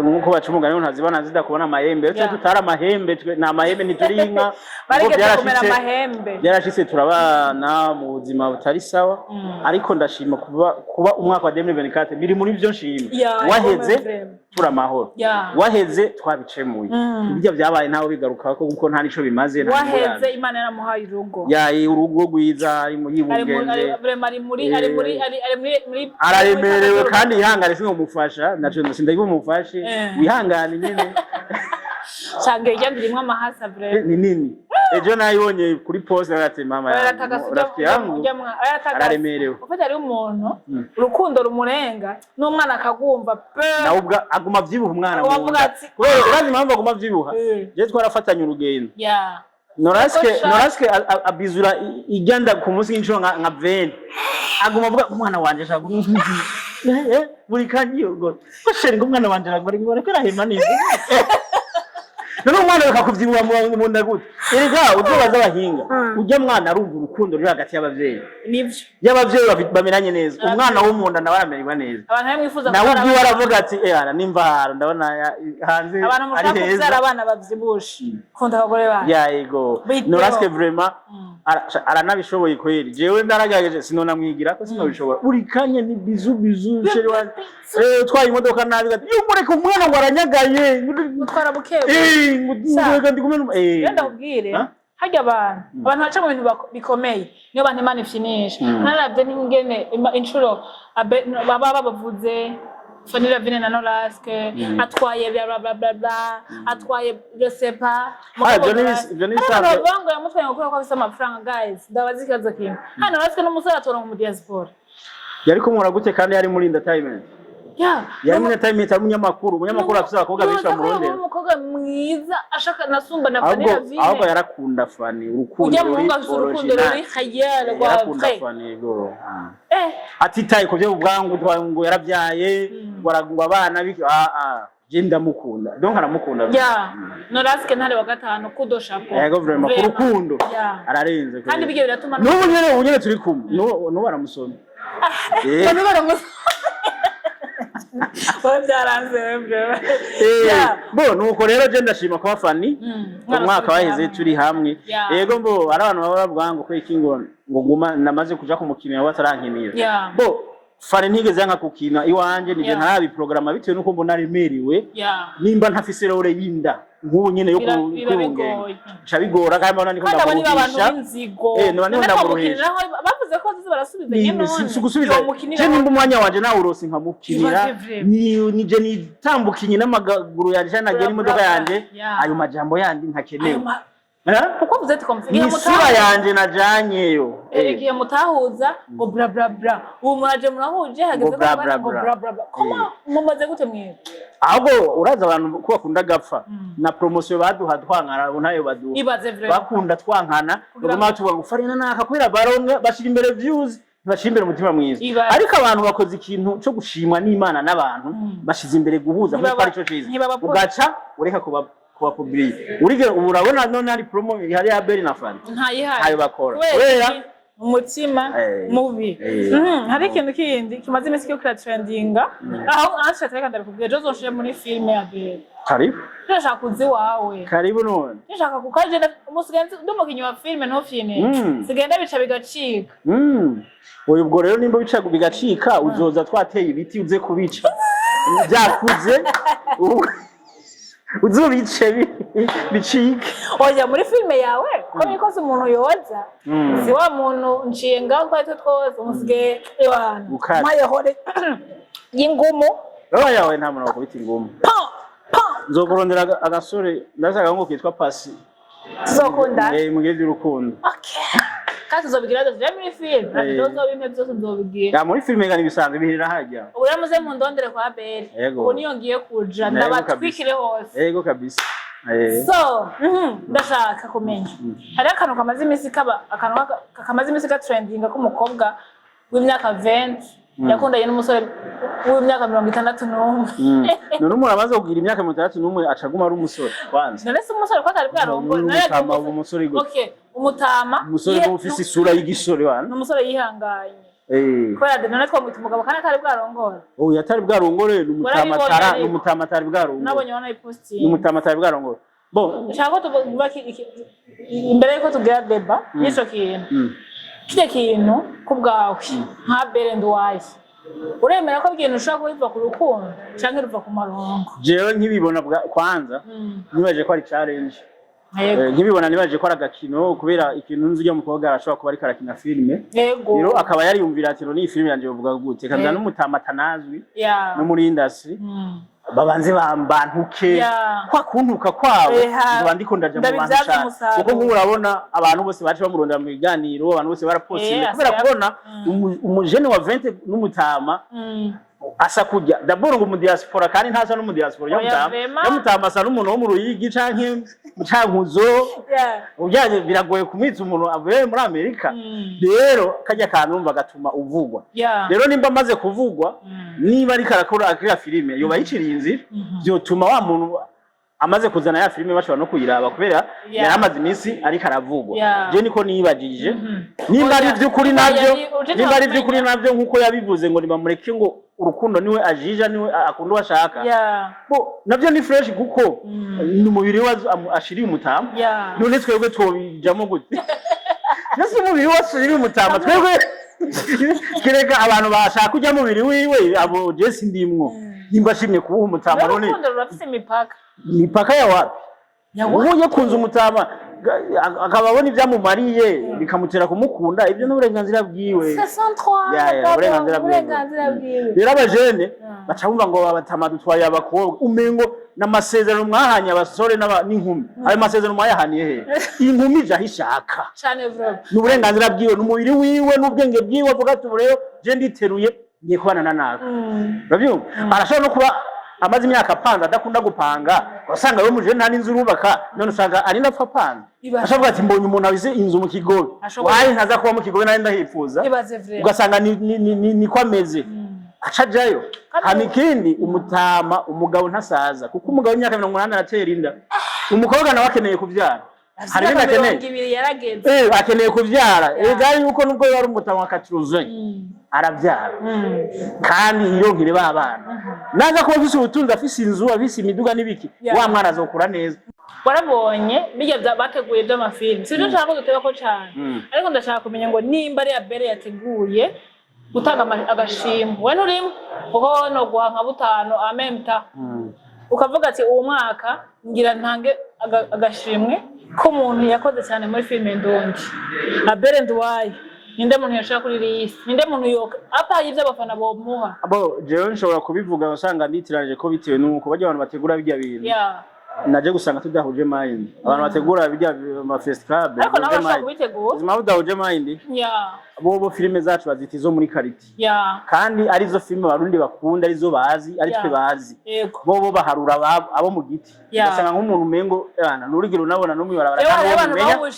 nkuko bacumugana ntazibana zidakubona amahembe cyo tutara amahembe na amahembe ntiturinka byarashitse turabana mu buzima butari sawa ariko ndashima kuba umwaka wa 2024 biri muri byo nshima waheze turamahoro waheze twabicemuye ibyo byabaye nawe bigaruka ko kuko nta nico bimaze waheze Imana yaramuhaye urugo urugo rwiza ari mu yibugende ari araremerewe kandi ihangane singo mufasha naco ndayibumufashe wihangane nyene Change yandirimwe amahasa bre ni nini ejo nayibonye kuri post ati mama rafiki yangu araremerewe ufite ari umuntu urukundo rumurenga n'umwana akagumva na ubwo aguma vyibuha umwana urazi impamvu aguma vyibuha je twarafatanye urugendo Noraske abizura iganda ku munsi w'inshuro nka 20 aguma avuga umwana wanje shaka buri kanyi ubwo kwasheri ngumwana wanje bari ngorekera hema neza none umwana bakakuvyibuha mu nda gute erega uzobaza abahinga ujya mwana arumva urukundo ruri hagati y'abavyeyi nivyo y'abavyeyi bamenanye neza umwana wo mu nda nawe aramererwa neza abantu bamwifuza nawe ubwo aravuga ati ana nimvara ndabona hanze ari heza abana bavyibushe kunda abagore bana yego Noraske vraiment aranabishoboye kweri jewe ndaragageje sinona mwigira ko sinobishobora uri kanye ni bizu sheri wa twaye imodoka nabi gati yumureka umwana ngo aranyagaye utwara bukewe ngudinga ndikumwe ndakubwire hajya abantu baca mu bintu bikomeye niyo bantu Imana ifyinisha naravye n'ingene inshuro baba bavuze Fanny Ravine na Noraske atwaye bla bla bla bla atwaye je sais pas Johnny Save bango yamutwaye ngo ko afise amafaranga guys ndabazikaza kimwe hano Noraske n'umusore atora mu diaspora yari kumura gute kandi yari muri entertainment yari muri entertainment ari umunyamakuru afise abakobwa benshi bamurondera umukobwa mwiza ashaka nasumba na Fanny Ravine ahubwo yarakunda Fanny urukundo ruri khayala yarakunda Fanny go atitaye ko byo ubwangu ngo yarabyaye waragwa abana je ndamukunda donc aramukunda Noraske ntare wa gatanu kudoshapo yego vraiment kurukundo ararenze kandi bige biratuma n'ubunyene turi kumwe no baramusoma nuko rero je ndashima kwa Fanny umwaka waheze turi hamwe yego mbo ari abantu baba bwango ko ikingo ngo nguma namaze kuja kumukinira watarankimira Fanny ntigeze yanka kukina iwanje nije ntarabi programa bitewe nuko mbona remerewe nimba ntafise rore yinda nk'ubu nyene yo kubungenge cabigora kandi mbona niko ndamuhisha none ndamuhisha bavuze ko zizo barasubiza nyene sugusubiza je nimba umwanya wanje nawe urosi nkamukinira nije nitambukinye n'amaguru yanje nagera imodoka yanje ayo majambo yandi ntakenewe kuko vuze ati komfiri isura yanje najanyeyo igihe mutahuza ngo bla bla bla ubu muraje murahuje hageze ko bla bla bla koma mumaze gute mwe ahubwo uraza abantu ko bakunda gapfa na promotion baduha twankara nayo baduha bakunda twankana ngoma tuvuga gufarina naka kubera baronga bashira imbere views bashira imbere umutima mwiza ariko abantu bakoze ikintu cyo gushimwa n'Imana n'abantu bashize imbere guhuza kuko ari cyo ciza ugaca ureka kuba publiye urige urabona none ari promo hari ya Beri na Fanny ntayihaye bakora kubera umutima mubi hari ikintu kindi kimaze imisi cyo kira trendinga aho ansha tareka ndakubwiye jo zoshye muri filme ya Beri karibu ndashaka kuzi wawe karibu none ndashaka kukaje umusigenzi ndomukinyi wa filme no filme sigenda bica bigacika oyo ubwo rero nimba bica bigacika uzoza twateye ibiti uze kubica byakuze uzubice bicike. Oya muri filme yawe ko bikoze umuntu yoza si wa muntu nshinga ko ari twose umusige abantu mayehore y'ingumu yawe nta muntu wakubita ingumu nzokurondera agasore ndashaka ngo kitwa Pasi tuzokunda mugihe by'urukundo kandi uzobigira dose muri filme ndozobimpe byose nzobigira ya muri filme ngani bisanzwe bihirira hajya uramuze mu ndondere kwa Belle ubu niyo ngiye kuja ndabatwikire hose yego kabisa so ndashaka kumenya hari akantu kamaze imisi kamaze imisi ka trending k'umukobwa w'imyaka 20 yakundanye n'umusore w'imyaka 61 none umuntu amaze kugira imyaka 61 acaguma ari umusore kwanza none se umusore ko atari bwarongora n'umutama umusore gute okay umutama umusore ufise isura y'igisore wana n'umusore yihanganye kubera none twamwita umugabo kandi atari bwarongora yatari bwarongore n'umutama atari bwarongora nabonye wana iposting n'umutama atari bwarongora bon nshaka tuvuga imbere yuko tugira deba y'icyo kintu kije kintu kubwawe nka Belle Ndwaye uremera ko ibintu ushaka kubiva ku rukundo cyangwa ruva ku marongo jewe nkibibona kwanza nibaje ko ari challenge nkibibona nibaje ko ari agakino kubera ikintu nzi ujya mukobwa arashobora kuba ari karakina filme rero akaba yari yumvira ati ni filme yanje bavuga gute kandi n'umutama tanazwi no muri industry babanze bambantuke kwa kuntuka kwabo bandiko ndaje mu bantu cyane kuko nk'urabona abantu bose baje bamurondera mu biganiro abantu bose barapostinga kubera kubona umujene wa 20 n'umutama asa kujya d'abord ngo mu diaspora kandi ntaza no mu diaspora yamutama asa n'umuntu wo mu Ruyigi canke mu Cankuzo ujyanye biragoye kumitsa umuntu avuye muri Amerika rero kajya kanumva gatuma uvugwa rero nimba maze kuvugwa niba ari karakora akira filime yoba yiciriye inzira byotuma wa muntu amaze kuzana ya filime bashobora no kuyiraba kubera yaramaze iminsi ari karavugwa je niko nibagije nimba ari by'ukuri nabyo nkuko yabivuze ngo nibamureke ngo urukundo niwe ajija niwe akunda washaka bo nabyo ni fresh kuko ni umubiri wazo ashiriye umutama none twebwe tobijamo gute nasi umubiri wazo ashiriye umutama twebwe kireka abantu bashaka kujya mu mubiri wiwe abo Jesse ndimwo nimba shimye kuba umutama none urukundo rurafise imipaka ya wapi ubuye kunza umutama akababona ibyamumariye bikamutera kumukunda ibyo n'uburenganzira bwiwe 63 uburenganzira bwiwe rero abajene baca bumva ngo babatama dutwaye abakobwa umengo n'amasezerano mwahanye abasore n'inkumi ayo masezerano mwayahaniye he inkumi jahishaka cyane bro n'uburenganzira bwiwe n'umubiri wiwe n'ubwenge bwiwe avuga ati rero je nditeruye ngiye kubana nako urabyumva arashobora no kuba amaze imyaka apanga adakunda gupanga wasanga we muje nta n'inzu urubaka none usanga ari napfa apanga ashobora ati mbonye umuntu abize inzu mu Kigobe wayi ntaza kuba mu Kigobe nari ndahifuza ugasanga niko ameze acajayo hanikindi umutama umugabo ntasaza kuko umugabo w'imyaka 80 aratera inda umukobwa nawe akeneye kubyara hari ibintu akeneye akeneye kubyara egari yuko nubwo yari umutama akacuruza arabyara kandi iyo nkire babana naza kuba bise ubutunzi afise inzu afise imiduga n'ibiki wa mwana azokura neza warabonye bijya bateguye by'amafilm sije nshaka ko duteba ko cyane ariko ndashaka kumenya ngo nimba ari ya Belle yateguye gutanga agashimwe we nurimo kuko no guhanka butano amemta ukavuga ati uwo mwaka ngira ntange agashimwe ko umuntu yakoze cyane muri filme Ndondi na Belle Ndwaye ninde muntu yashaka kuri list ninde muntu yoka apa yivye abafana bo muha abo jewe nshobora kubivuga usanga nditiranje ko bitewe nuko bajya abantu bategura bijya bintu naje gusanga tudahuje mind abantu bategura bijya ama fest club ariko nawe bashaka kubitegura zima budahuje mind bo filime zacu bazita izo muri kariti kandi arizo filime barundi bakunda arizo bazi ari twe bazi bo baharura abo mu giti basanga nk'umuntu umengo n'urugero nabona no mwibarabara kandi umenya ari muri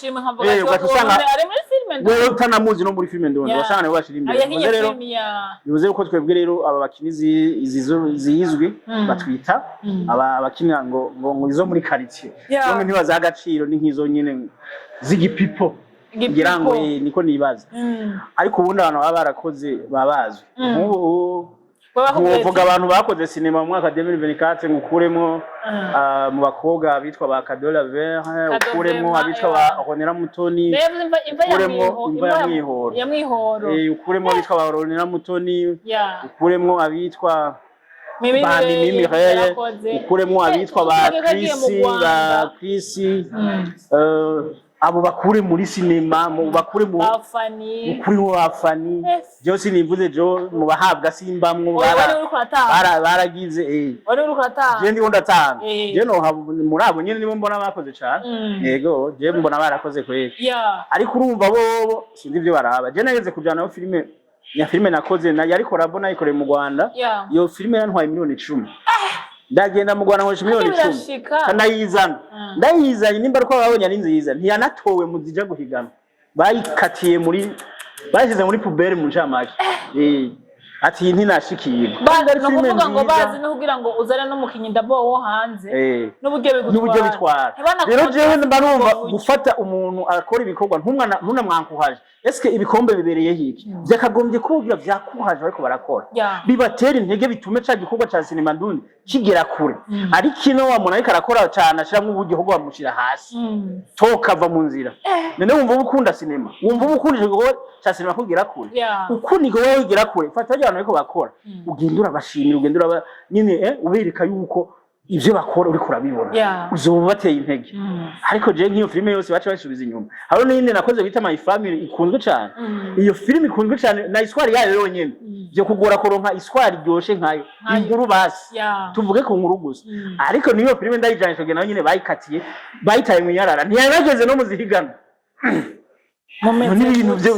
filime wewe utanamuzi no muri filime Ndondi wasanga nawe bashira imbere rero bivuze ko twebwe rero aba bakinizi zizizwi batwita aba bakinira ngo izo muri kariti bamwe ntibaza agaciro ni nkizo nyine zigipipo ngira ngo niko nibaza ariko ubundi abantu baba barakoze babazwe uvuga abantu bakoze cinema mu mwaka 2024 ngukuremo mu bakobwa bitwa ba Kadola Vert ukuremo abitwa ba Ronera Mutoni ukuremo imva ya mwihoro ukuremo abitwa ba Ronera Mutoni ukuremo abitwa Mimi ukuremo abitwa ba Chris abo bakure muri sinema mu bakure mu kuri wafani byose nivuze jo mu bahabwa simbamwo baragize wari uri kurata je ndi ndatanga je no muri abo nyene nibo mbona bakoze cyane yego je mbona barakoze kweli ariko urumva bo sindi byo baraba je nageze kujana no filime nakoze yari korabona ikoreye mu Rwanda iyo filime yantwaye miliyoni 10 ndagenda mu Rwanda nkoresha miliyoni 10 ndayizanye nimba ariko babonye ari nziza ntiyanatowe mu zija guhigana bayikatiye bashyize muri pubere mu ncamake ati ntinashikiye no kuvuga ngo bazi no kugira ngo uzane no mukinyi ndabo wo hanze n'uburyo bitwara rero jewe mbarumva gufata umuntu akora ibikorwa ntunamwankuhaje eske ibikombe bibereye hiki byakagombye kugira byakuhaje ariko barakora bibatera intege bitume ca gikorwa ca sinema ndundi kigera kure ari kino wa muntu ariko arakora cyane ashiramwe uburyo bwo bamushira hasi tokava mu nzira none wumva ukunda sinema wumva ukunda igikorwa ca sinema kugera kure ukuniko wowe ugera kure fata abantu ariko bakora ugendura bashimira ugendura nyine ubereka yuko ivyo bakora uri kurabibona uzoba bateye intege ariko je nk'iyo filime yose baca basubiza inyuma haro n'indi nakoze bita My Family ikunzwe cyane iyo filime ikunzwe cyane na histoire yayo yonyene byo kugora koronka histoire ryoshe nkayo inkuru basi tuvuge ku nkuru gusa ariko niyo filime ndayijanisho gena nyine bayikatiye bayitaye mu yarara ntiyageze no muzihigana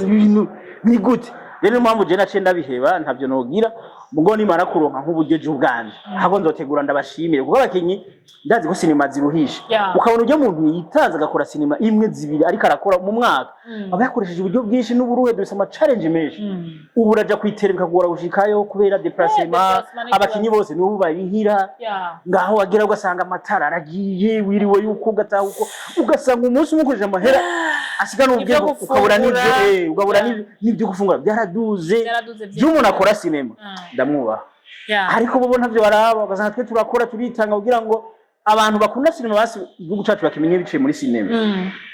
ibintu ni gute rero mpamvu je nace ndabiheba ntavyo nogira mugo nimara kuronka nk'uburyo bwanje habo nzotegura ndabashimire kuko abakinyi ndazi ko sinema ziruhisha ukabona ujye muntu yitanze agakora sinema imwe zibiri ariko arakora mu mwaka aba yakoresheje uburyo bwinshi n'uburuhe duse ama challenge menshi ubu raja kwitera bikagora gushikayo kubera déplacement abakinyi bose n'ubu barihira ngaho wagira ugasanga amatara aragiye wiriwe yuko ugataha uko ugasanga umunsi umukoresha amahera asigana ubwe ukabura n'ibyo ugabura n'ibyo gufungura byaraduze by'umuntu akora sinema ndamwubaha ariko bo ntavyo baraba ugasanga twe turakora turitanga kugira ngo abantu bakunda sinema basi igihugu cyacu bakimenye biciye muri sinema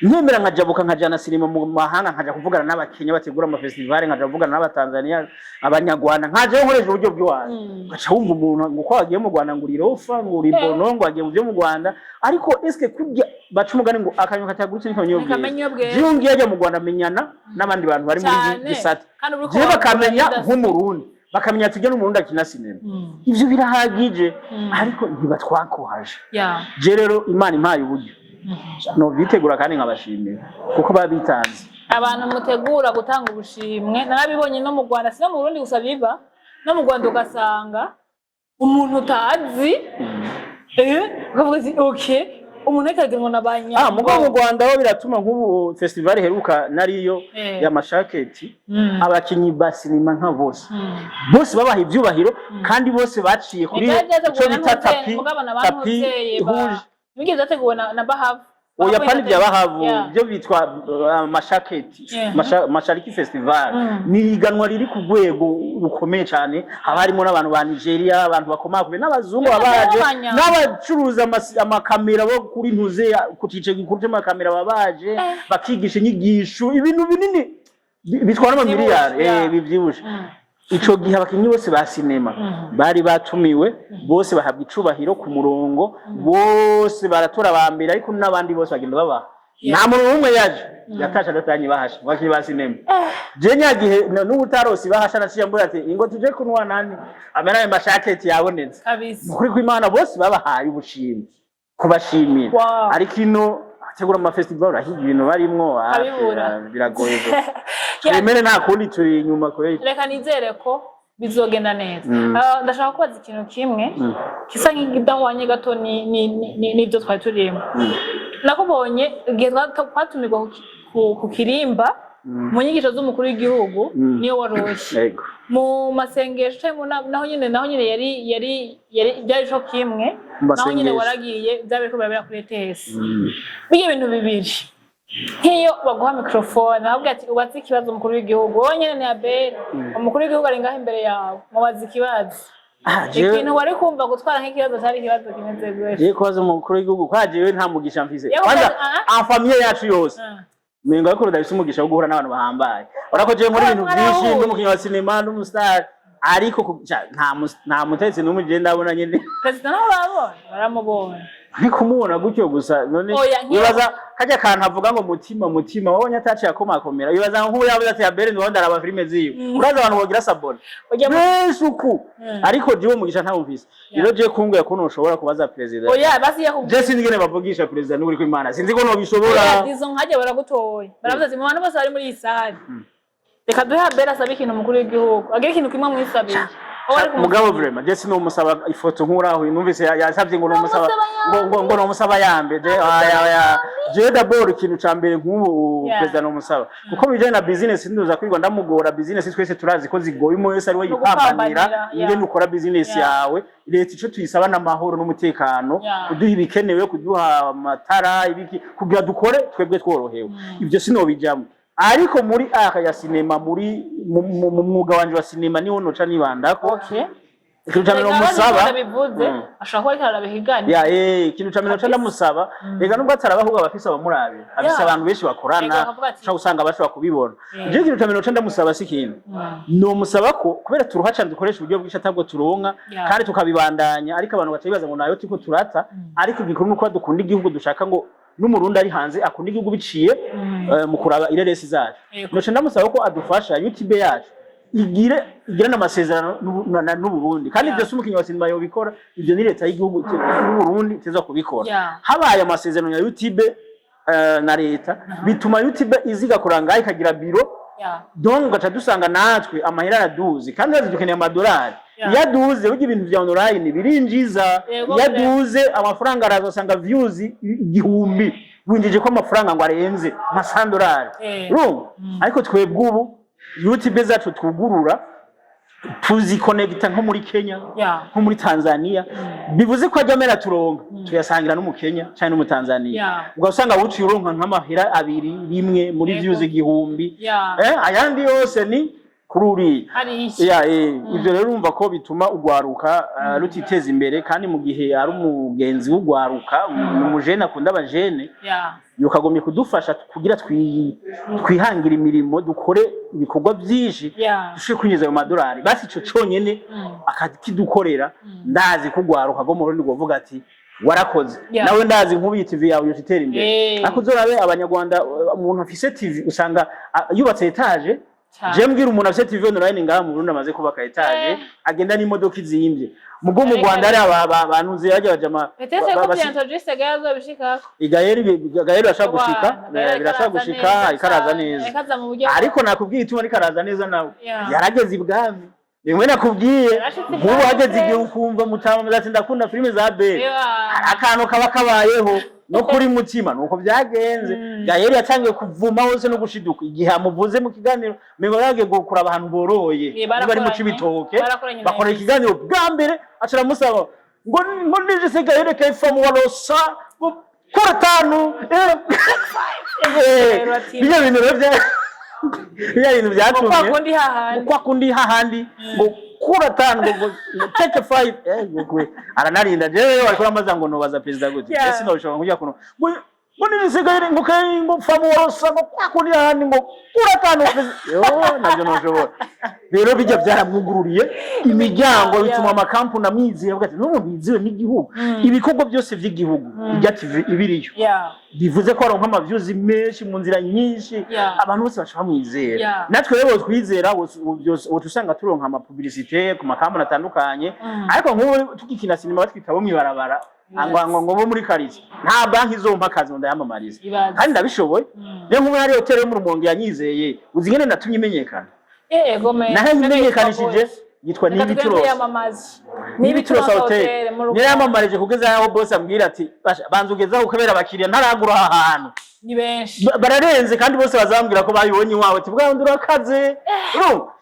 nkemera nkajabuka nkajana sinema mu mahanga nkaja kuvugana n'abakenya bategura ama festival nkaja kuvugana n'abatanzania abanyarwanda nkaje nkoresha uburyo bw'iwacu gaca wumva umuntu ngo ko wagiye mu Rwanda ngo urirofa ngo uribono ngo wagiye mu byo mu Rwanda ariko eske kurya baca umugani ngo akanyo katagurutse n'ikanyobwe byungiye ajya mu Rwanda menyana n'abandi bantu bari muri gisata je bakamenya nk'umurundi bakamenya tujye n'umurundi akina sinema ivyo birahagije ariko ntibatwakuhaje je rero Imana impaye uburyo no bitegura kandi nkabashimira kuko babitanze abantu mutegura gutanga ubushimwe narabibonye no mu Rwanda sino mu Burundi gusa biba no mu Rwanda ugasanga umuntu utazi ukavuga ati okay umuntu akagira nabanya mugo mu Rwanda ho biratuma nk'ubu festival heruka nariyo ya mashaketi abakinyi basinima nka bose babaha ivyubahiro kandi bose baciye kuri ico bita tapi rouge bigeze ateguwe na Bahavu oya pani bya Bahavu byo bitwa mashaketi mashariki festival ni iganwa riri ku rwego rukomeye cyane haba harimo n'abantu ba Nigeria abantu bakomakuye n'abazungu babaje n'abacuruza amakamera bo kuri ntuze kutice gikuruje amakamera babaje bakigisha inyigisho ibintu binini bitwara ama miliyari bivyibusha ico gihe abakinyi bose ba sinema bari batumiwe bose bahabwa icubahiro ku murongo bose baratora bambira ariko n'abandi bose bagenda baba nta muntu umwe yaje yatasha datanye bahasha bakinyi ba sinema je nyagihe n'ubutarosi bahasha naciye mbura ati ingo tuje kunwa nani amera mashaketi yabonetse kuri kw'Imana bose babahaye ubushimwe kubashimira ariko ino tegura ama festival urahiga ibintu barimwo biragoye twemere nta kundi turi inyuma kweli reka nizere ko bizogenda neza ndashaka kubaza ikintu kimwe kisa nk'igidahwanye gato n'ibyo twari turimo nakubonye igihe twatumirwa ku Kirimba mu nyigisho z'umukuru w'igihugu niyo waroshe mu masengesho naho nyine yari byari cyo kimwe naho nyine waragiye byabe ko babera kuri ETS biye ibintu bibiri nk'iyo baguha microphone ahubwo ati ubatse ikibazo umukuru w'igihugu wowe nyine ni Abel umukuru w'igihugu ari ngaho imbere yawe mubaza ikibazo ikintu wari kumva gutwara nk'ikibazo cyari ikibazo kimeze gwe kubaza umukuru w'igihugu kwajewe nta mugisha mfise kwanza famille yacu yose menga ariko ndabise umugisha wo guhura n'abantu bahambaye urakoje muri ibintu byinshi n'umukinyi wa sinema n'umustar ariko nta mutetsi n'umwe je ndabona nyene president naho babona baramubona ariko mubona gutyo gusa none wibaza kajya kantu avuga ngo mutima wabonye ataciye akomakomera wibaza nk'ubu yavuze ati Abel ndo ndaraba filime ziyo uraza abantu bogira sabone besuku ariko jiwe mugisha ntamvise rero je kunguye ko noshobora kubaza president basi je sinigene bavugisha president n'uri ko Imana sinzi ko no bishobora izo nkajye baragutoye baravuze ati mu bantu bose bari muri isari reka duhe Abel asabe ikintu mukuru w'igihugu agira ikintu kimwe mwisabiye mugabo vraiment je sino musaba ifoto nkuraho numvise yasavye ngo no musaba ngo no musaba yambe je d'abord ikintu cambere nk'ubu president no musaba kuko bijanye na business nduza kwirwa ndamugora business twese turazi ko zigoye mo wese ari we yipambanira ingene ukora business yawe leta ico tuyisaba n'amahoro n'umutekano kuduha ibikenewe kuduha amatara ibiki kugira dukore twebwe tworohewe ivyo sino bijamo ariko muri aka ya sinema muri mu mwuga wanje wa sinema niho noca nibandako ikintu cameno musaba bivuze ashaka ko arabihigana ikintu cameno ca ndamusaba rega nubwo atarabahuga bafise abamurabe afise abantu benshi bakorana uca usanga bashobora kubibona je ikintu cameno ca ndamusaba sikintu no musaba ko kubera turuha cyane dukoresha uburyo bw'isha tabwo turonka kandi tukabibandanya ariko abantu bacabibaza ngo nayo tiko turata ariko igikuru nuko dukunda igihugu dushaka ngo n'umurundi ari hanze akunda igihugu biciye mu kuraba ireresi zacu noce ndamusaba ko adufasha YouTube yacu igire n'amasezerano n'u Burundi kandi ibyo sumukinyi wa sinema yo bikora ibyo ni leta y'igihugu n'u Burundi teza kubikora habaye amasezerano ya YouTube na leta bituma YouTube iziga kuranga ikagira biro donc gacha dusanga natwe amahera araduze kandi dukeneye amadolari yaduze ugi ibintu bya online birinjiza yaduze amafaranga arazosanga views igihumbi winjije ko amafaranga ngo arenze $100 ariko twebwe ubu YouTube zacu twugurura tuzi connecta nko muri Kenya nko muri Tanzania bivuze ko ajamera turonka tuyasangira no mu Kenya cyane no mu Tanzania ugasanga wuci uronka nk'amahera abiri rimwe muri views igihumbi ayandi yose ni kururi ibyo rero urumva ko bituma ugwaruka rutiteza imbere kandi mu gihe ari umugenzi w'ugwaruka umujene akunda abajene yokagomye kudufasha kugira twihangira imirimo dukore ibikorwa byinshi dushike kunyeza ayo madolari basi ico conyene akakidukorera ndazi kugwaruka go mu rundi govuga ati warakoze nawe ndazi nk'ubu TV yawe yotitera imbere akuzorabe abanyarwanda umuntu afise TV usanga yubatse etage je mbwira umuntu afite TV online ngaha mu Burundi amaze kubaka etage agenda n'imodoka izimbye mugo mu Rwanda ari abantu ziraje bajama petese ko byantogiste gazo bishika Gaël ashaka gushika birashaka gushika ikaraza neza ariko nakubwiye ituma rikaraza neza nawe yarageze ibwami rimwe nakubwiye nk'ubu hageze igihe ukumva mutama ati ndakunda filime za Abel akantu kaba kabayeho no kuri mutima nuko byagenze Gaël yatangiye kuvuma hose no gushiduka igihe amuvuze mu kiganiro mengo yage gukura abantu boroye bari mu cibitoke bakora ikiganiro bwa mbere acira musaba ngo nije se Gaël kaifa mu walosa kuratanu ibyo bintu byatumye kwa kundi hahandi ngo kuratanu ngo take 5 aranarinda je ariko amaza ngo nobaza president gute ese no bishobora kujya kuno ngo nisigaye ngo kai ngo famu worosa ngo kwa kundi hahandi ngo kuratanu nabyo noshobora rero bijya byaramwugururiye imiryango bituma amakampu namwizira avuga ati no biziwe n'igihugu ibikorwa byose by'igihugu bijya ibiriyo bivuze ko aronka amaviews menshi mu nzira nyinshi abantu bose bashaka mwizera natwe rero twizera usanga turonka ama publicité ku makampu atandukanye ariko nk'ubu tukikina sinema batwitabo mwibarabara ngo bo muri karisi nta banki izompa akazi ngo ndayamamarize kandi ndabishoboye rero nk'ubu hari hotel yo mu Rumonge yanyizeye uzingene ndatumye imenyekana nahe imenyekanishije yitwa Nibiturosa hotel niyamamarije kugeza yaho boss ambwira ati banza ugezaho ukabera abakiriya ntaragura ahantu ni benshi bararenze kandi bose bazambwira ko bayibonye wawe tubwa ndurakaze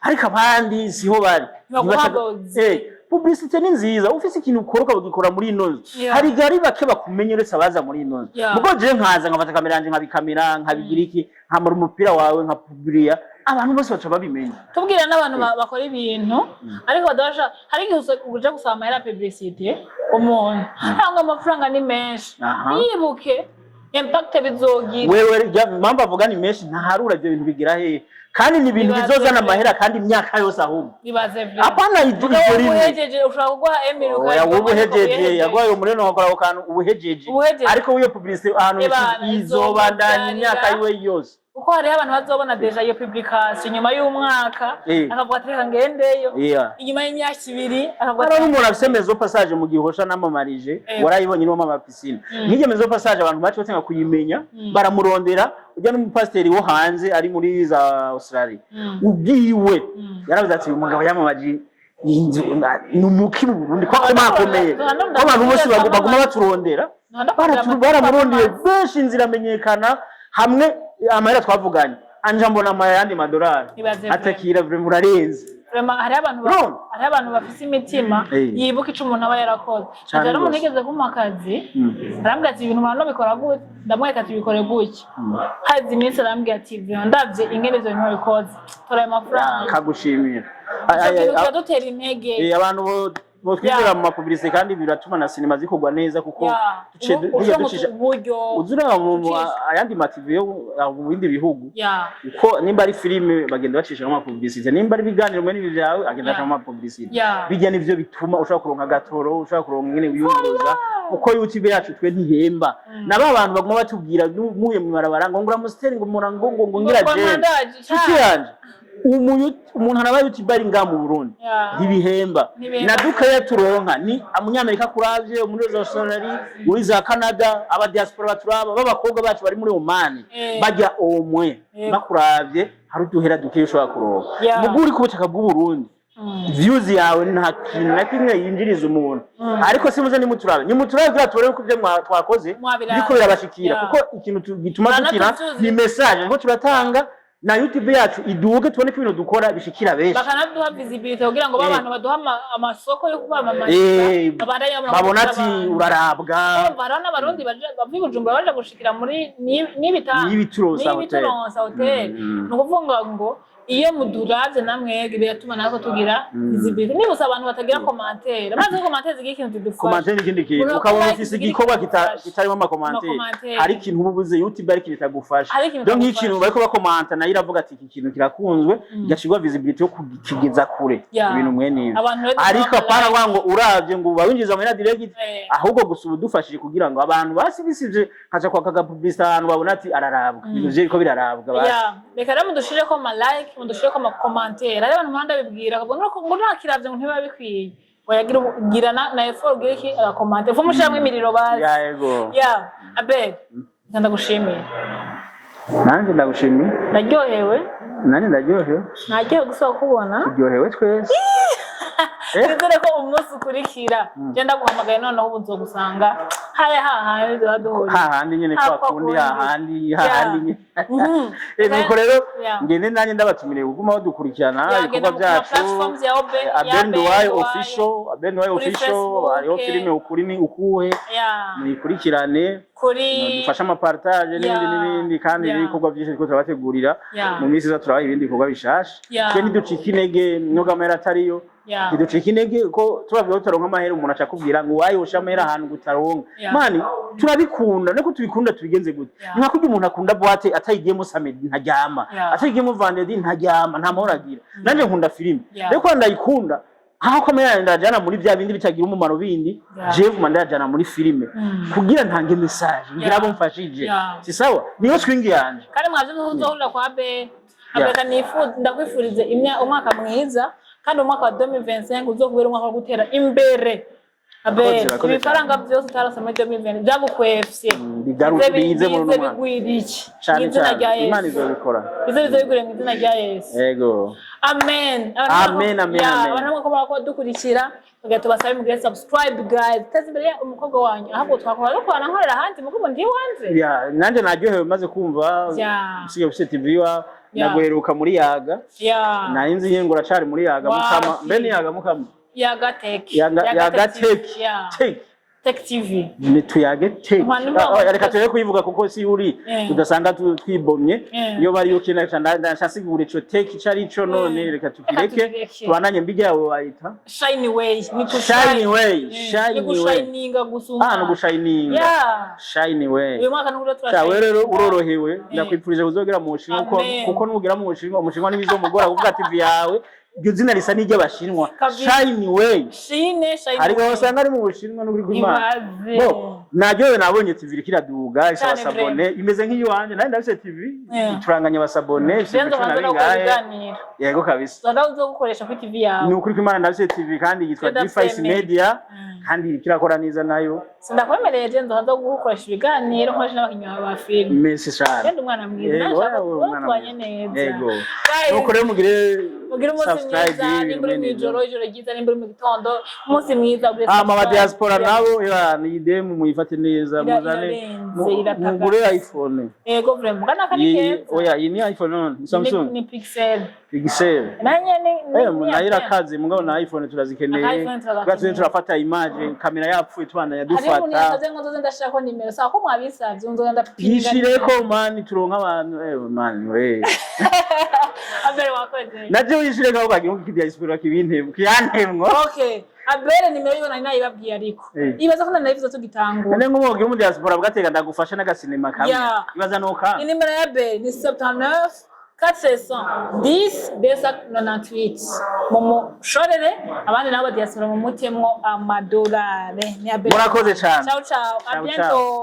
ariko abandi siho bari publicité ni nziza ufise ikintu ukoroka bagikora muri inoze hari gari bake bakumenyeretse abaza muri inoze mugo je nkaza nkafata kamera yanje nkabikamera nkabigira iki nkamara umupira wawe nkapubliya abantu bose baca babimenya tubwira n'abantu bakora ibintu ariko badasha hari igihe uje gusaba amahera publicité umuntu hanga amafaranga ni menshi yibuke impact bizogira wewe mpamvu avuga ni menshi ntaharura ibyo bintu bigira hehe kandi ni ibintu bizozana amahera kandi imyaka yose ahubwo bibaze vyo apana iduri rimwe ubuhejeje ushaka kugwa Emily ukaye ubuhejeje yagwaye umureno wakora kantu ubuhejeje ariko wiyo publicité ahantu izobandanya imyaka yiwe yose uko hari abantu bazobona deja iyo publication nyuma y'umwaka akavuga ati reka ngendeyo inyuma y'imyaka 2 akavuga ati umuntu afise mezo passage mu gihosha n'amamarije warayibonye no mu piscine nk'ije mezo passage abantu bacu batenga kuyimenya baramurondera ujya n'umupasteri wo hanze ari muri za Australia ubwiwe yaravuze ati umugabo yamamaji numuki mu Burundi ko makomeye abantu bose baguma baturondera baramurondeye benshi inzira amenyekana hamwe amahera twavuganye anje mbona amayandi madolari atakira vraiment urarenze vraiment hari abantu bafise imitima yibuka ico umuntu aba yarakoze rero umuntu yigeze kumpa akazi arambwira ati ibintu abantu bikora gute ndamwereka ati bikore gutya hazi iminsi arambwira ati ndavye ingene izo bintu bikoze tora amafaranga kagushimira dutera intege abantu twizera mu mapublicité kandi biratuma na cinema zikogwa neza kuko ducisha uzura mu ayandi mativi yo mu bindi bihugu uko nimba ari filime bagenda bacisha mu mapublicité nimba ari biganiro mwe n'ibyo byawe agenda mu mapublicité bijya nivyo bituma ushaka kuronka gatoro ushaka kuronka ingene wiyunguruza uko YouTube yacu twe ntihemba naba abantu baguma batubwira muye mu barabara ngo ngura musteri ngo murango ngo ngira je yanje umuntu araba YouTube ari nga mu Burundi ntibihemba naduka yaturonka ni amunyamerika kuravye muri za Australia muri za Canada aba diaspora baturaba babakobwa bacu bari muri Oman bajya omwe bakuravye hari duhera duke ushobora kuronka muguri kubutaka bw'u Burundi views yawe nta kintu na kimwe yinjiriza umuntu ariko simuze ni muturabe kuri atore ko byo twakoze biko birabashikira kuko ikintu gituma dukira ni message ngo turatanga na YouTube yacu iduge tubone ko ibintu dukora bishikira benshi bakanaduha visibility kugira ngo abantu baduha amasoko yo kubamamaza babona ati urarabwa barana abarundi bavuye Bujumbura baje gushikira muri n'ibituro hotel nukuvuga ngo iyo muduravye namwege biratuma nako tugira visibility niba abantu batagira commentaire maze commentaire zigira ikintu tudufasha commentaire n'ikindi kintu ukabona ufise igikorwa kitarimo ama commentaire hari ikintu ububuze YouTube ariko bitagufasha donc nk'ikintu bariko bakomanta nayo iravuga ati iki kintu kirakunzwe gashirwa visibility yo kugigeza kure ibintu mwene ibi ariko apana wango uravye ngo ubawinjiza muri direct ahubwo gusuba dufashije kugira ngo abantu basibisije kaca kwa kaga publicity abantu babona ati ararabwa ibintu je ko birarabwa basi reka rero mudushire ko ma like mudushire ko ama commentaire ari abantu mwanda bibwira kabona ko ngo ntakiravye ngo ntiba bikwiye wayagira girana na effort gira iki commentaire fo mushamwe imiriro bazi yego abeg ndagushimiye nanje ndagushimiye naryohewe naryohewe gusaba kubona uryohewe twese Nizere ko umunsi ukurikira genda guhamagaye noneho ubuzogusanga hari hahandi baduhuriye hahandi nyene kwa kundi hahandi nyene niko rero ngende nanye ndabatumire kuguma badukurikirana ibikorwa byacu Abenduwaye official ariho filime ukuri ni ukuhe muyikurikirane dufasha amapartage n'ibindi kandi ibikorwa byinshi twese turabategurira mu minsi za turabaye ibindi bikorwa bishasha kandi ducika intege no gamera atariyo iducika intege ko turavuga utaronka amahera umuntu aca kubwira ngo wayosha amahera ahantu gutaronka mani turabikunda niko tubikunda tubigenze gute nkakujya umuntu akunda boîte atayigiyemo samedi ntajyama atayigiyemo vendredi ntajyama nta mahoro agira nanje nkunda filime reko ndayikunda aho kamera ndajana muri bya bindi bitagira umumaro bindi jewe mandajana muri filime kugira ntange message ngira abo mfashije si sawa niyo swing yanje kandi mwavye uzohurira kwa be abeka ndakwifurize umwaka mwiza kandi umwaka wa 2025 uzokubera umwaka wo gutera imbere abe ibifaranga byose utarasoma 2020 byagukwefye bize bigwiriki izina rya Yesu Imana izobikora bize bigwire mu izina rya Yesu yego amen abantu ko dukurikira tubasabe mu subscribe guys teze imbere umukobwa wanyu ahubwo twakora rukwana nkorera hanze mukubo ndi wanze nanje naryohewe maze kumva usigaye ufite TV wa naguheruka muri yaga narinzi nyengura uracari muri yaga mukama mbe ni yaga mukama yaga take Tech TV ni tuyage tech reka tuye kuyivuga kuko si uri tudasanga twibomye iyo bari ukina ndasigura ico tech cari ico none reka tukireke twananye mbige yawe wayita shiny way ni shiny way shininga gusumba no gushininga shiny way uyu mwaka n'ubwo turashyize rero urorohewe ndakwipfurije kuzogera mu Bushinwa kuko nugira mu Bushinwa n'ibizomugora kuvuga TV yawe iryo zina risa n'iry'Abashinwa shiny way ariko wasanga ari mu Bushinwa n'uri kwimana naryo nabonye TV ikiraduga isa sabone imeze nk'iyo wanje nari ndafise TV turanganya abasabone yego kabisa ndazo gukoresha kuri TV yawe ni ukuri kwimana ndafise TV kandi yitwa Device Media kandi kirakora neza nayo sindakwemereye je nzo gukoresha ibiganiro nkoresha n'abakinyi ba film mesi cyane kandi umwana mwiza nashaka twanye neza yego nuko rero mugire umunsi mwiza nimburi mw'ijoro ijoro ryiza nimburi mu gitondo umunsi mwiza ama diaspora nabo ni idemu muyifate neza muzane mugure iPhone yego vraiment kana kani keza oya iyi ni iPhone none Samsung ni Pixel nanye ni nayira kazi mugabo na iPhone turazikeneye gatwe turafata image kamera yapfuye tubana yadufata ari munyaze ngo ndashaka ko nimero sako mwabisavye unzo ndapinga yishireko man turonka abantu man we abere wakoze naje yishireko aho bagira ngo kidiaspora kibintemwe kiyantemwe okay abere nimero yibona nayibabwiye ariko ibaza ko nanayivuze tugitangura nene ngomogira mu diaspora bwatega ndagufasha n'agasinema kamwe ibaza noka inimero ya be ni 79 410 298 momo shorere abandi nabo diaspora mu mutemwo amadolare ni abere murakoze cyane ciao ciao a bientôt